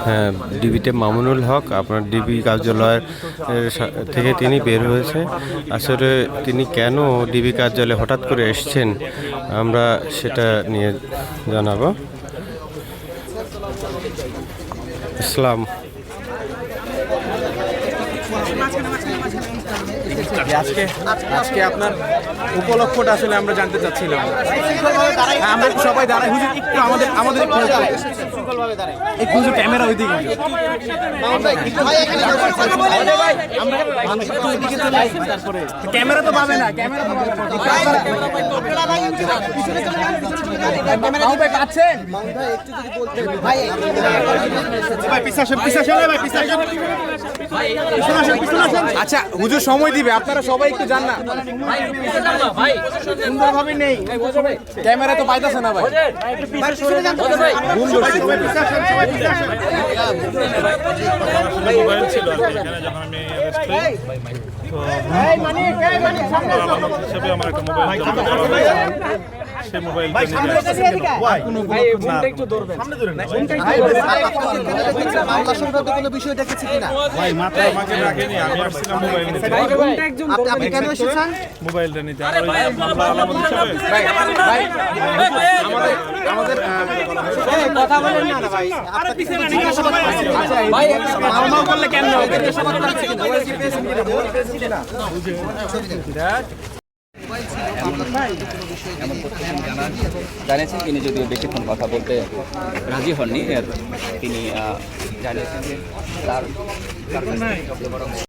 হ্যাঁ, ডিবিতে মামুনুল হক আপনার ডিবি কার্যালয়ের থেকে তিনি বের হয়েছে। আসলে তিনি কেন ডিবি কার্যালয়ে হঠাৎ করে এসছেন আমরা সেটা নিয়ে জানাবো। ইসলাম আজকে আজকে আপনার উপলক্ষটা আসলে আমরা জানতে চাচ্ছিলাম। আমরা সবাই দাঁড়াই, হুজুর একটু আমাদের একটু হুজুর ক্যামেরা ওই দিকে, ক্যামেরা তো পাবে না, ক্যামেরা তো পাচ্ছেন। আচ্ছা হুজুর সময় দিবে, আপনারা সবাই একটু যান না সুন্দরভাবে নেই, ক্যামেরা তো পাইতেছে না ভাই। মোবাইল ছিল এখানে যখন আমি অ্যারেস্ট হই, তো হিসেবে আমার একটা মোবাইল সেই মোবাইলটা কোনো বিষয় দেখেছি কিনা? ভাই মাত্র আমাকে রাখেনি, আমি আসছিলাম মোবাইল নিতে। আপনি কেন এসেছেন? মোবাইলটা নিতে আমার ওই মামলা আলামত হিসেবে আমাদের কথা বলেন না ভাই। ভাই মামলা করলে কেন হবে? জানিয়েছেন তিনি যদিও বেশিক্ষণ কথা বলতে রাজি হননি, তিনি জানিয়েছেন যে তার